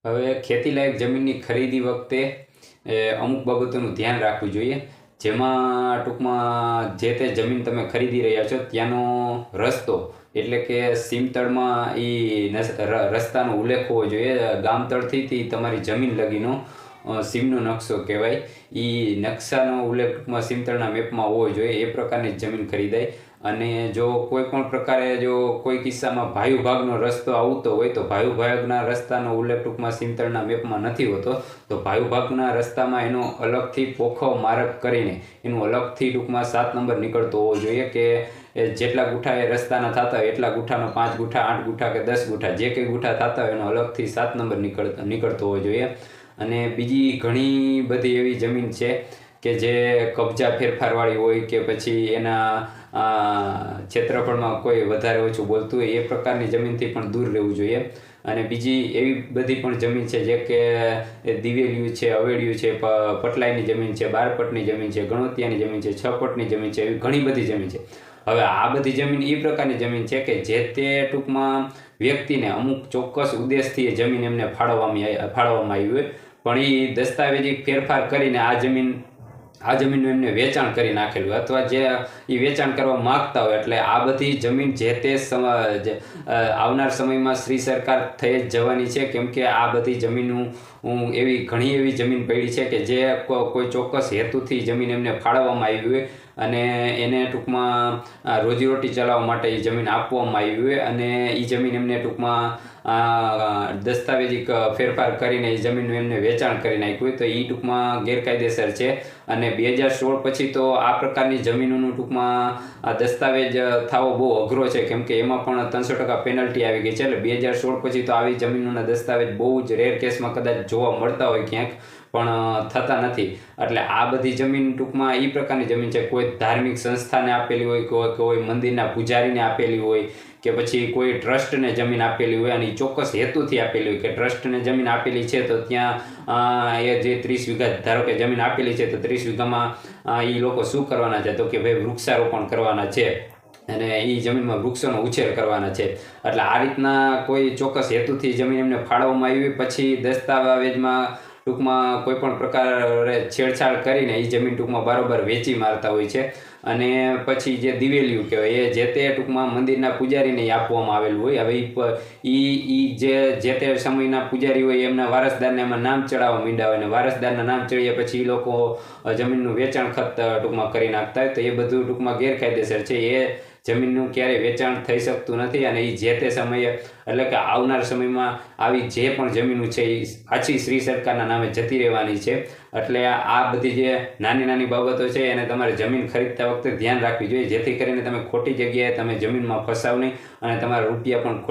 હવે ખેતીલાયક જમીનની ખરીદી વખતે અમુક બાબતોનું ધ્યાન રાખવું જોઈએ, જેમાં ટૂંકમાં જે તે જમીન તમે ખરીદી રહ્યા છો ત્યાંનો રસ્તો એટલે કે સીમતળમાં રસ્તાનો ઉલ્લેખ હોવો જોઈએ. ગામતળથી તમારી જમીન લગીનો સીમનો નકશો કહેવાય, એ નકશાનો ઉલ્લેખ ટૂંકમાં સીમતળના મેપમાં હોવો જોઈએ. એ પ્રકારની જમીન ખરીદાય. અને જો કોઈ પણ પ્રકારે જો કોઈ કિસ્સામાં ભાયુભાગનો રસ્તો આવતો હોય તો ભાયુભાગના રસ્તાનો ઉલ્લેખ ટૂંકમાં સીમતળના મેપમાં નથી હોતો, તો ભાયુભાગના રસ્તામાં એનો અલગથી પોખો માર્ક કરીને એનું અલગથી ટૂંકમાં 7 નંબર નીકળતો હોવો જોઈએ કે જેટલા ગુઠા એ રસ્તાના થતા હોય એટલા ગુઠાનો 5 ગુઠા 8 ગુઠા કે 10 ગુઠા જે કંઈ ગુઠા થતા હોય એનો અલગથી 7 નંબર નીકળતો હોવો જોઈએ. અને બીજી ઘણી બધી એવી જમીન છે કે જે કબજા ફેરફારવાળી હોય કે પછી એના ક્ષેત્રફળમાં કોઈ વધારે ઓછું બોલતું હોય, એ પ્રકારની જમીનથી પણ દૂર રહેવું જોઈએ. અને બીજી એવી બધી પણ જમીન છે જે કે દિવેલિયું છે, અવેડિયું છે, પટલાઈની જમીન છે, 12 પટની જમીન છે, ગણોતિયાની જમીન છે, 6 પટની જમીન છે, એવી ઘણી બધી જમીન છે. હવે આ બધી જમીન એ પ્રકારની જમીન છે કે જે તે ટૂંકમાં વ્યક્તિને અમુક ચોક્કસ ઉદ્દેશથી એ જમીન એમને ફાળવવામાં આવી હોય, પણ એ દસ્તાવેજી ફેરફાર કરીને આ જમીનનું એમને વેચાણ કરી નાખેલું અથવા જે એ વેચાણ કરવા માગતા હોય, એટલે આ બધી જમીન જે તે આવનાર સમયમાં શ્રી સરકાર થઈ જ જવાની છે. કેમ કે આ બધી જમીનું ઘણી એવી જમીન પડી છે કે જે કોઈ ચોક્કસ હેતુથી જમીન એમને ફાળવવામાં આવી હોય અને એને ટૂંકમાં રોજીરોટી ચલાવવા માટે એ જમીન આપવામાં આવી હોય અને એ જમીન એમને ટૂંકમાં દસ્તાવેજી ફેરફાર કરીને એ જમીનનું એમને વેચાણ કરી નાખ્યું હોય, તો એ ટૂંકમાં ગેરકાયદેસર છે. અને 2016 પછી તો આ પ્રકારની જમીનોનું ટૂંકમાં દસ્તાવેજ થવો બહુ અઘરો છે, કેમ કે એમાં પણ 300% પેનલ્ટી આવી ગઈ છે. એટલે 2016 પછી તો આવી જમીનોના દસ્તાવેજ બહુ જ રેર કેસમાં કદાચ જોવા મળતા હોય ક્યાંક, પણ થતા નથી. એટલે આ બધી જમીન ટૂંકમાં એ પ્રકારની જમીન છે, કોઈ ધાર્મિક સંસ્થાને આપેલી હોય, કોઈ મંદિરના પૂજારીને આપેલી હોય કે પછી કોઈ ટ્રસ્ટને જમીન આપેલી હોય અને એ ચોક્કસ હેતુથી આપેલી હોય કે ટ્રસ્ટને જમીન આપેલી છે તો ત્યાં એ જે 30 વીઘા ધારો કે જમીન આપેલી છે તો 30 વીઘામાં એ લોકો શું કરવાના છે, તો કે ભાઈ વૃક્ષારોપણ કરવાના છે અને એ જમીનમાં વૃક્ષોનો ઉછેર કરવાના છે. એટલે આ રીતના કોઈ ચોક્કસ હેતુથી જમીન એમને ફાળવવામાં આવી પછી દસ્તાવેજમાં ટૂંકમાં કોઈ પણ પ્રકારે છેડછાડ કરીને એ જમીન ટૂંકમાં બરાબર વેચી મારતા હોય છે. અને પછી જે દિવેલિયું કહેવાય એ જે તે ટૂંકમાં મંદિરના પૂજારીને આપવામાં આવેલું હોય. હવે જે તે સમયના પૂજારી હોય એમના વારસદારને એમાં નામ ચડાવવા માંડ્યા હોય અને વારસદારના નામ ચડીએ પછી એ લોકો જમીનનું વેચાણ ટૂંકમાં કરી નાખતા હોય, તો એ બધું ટૂંકમાં ગેરકાયદેસર છે. એ જમીનનું ક્યારેય વેચાણ થઈ શકતું નથી અને એ જે તે સમયે એટલે કે આવનાર સમયમાં આવી જે પણ જમીનો છે એ પાછી શ્રી સરકારના નામે જતી રહેવાની છે. એટલે આ બધી જે નાની બાબતો છે એને તમારે જમીન ખરીદતા વખતે ધ્યાન રાખવી જોઈએ, જેથી કરીને તમે ખોટી જગ્યાએ તમે જમીનમાં ફસાવ નહીં અને તમારા રૂપિયા પણ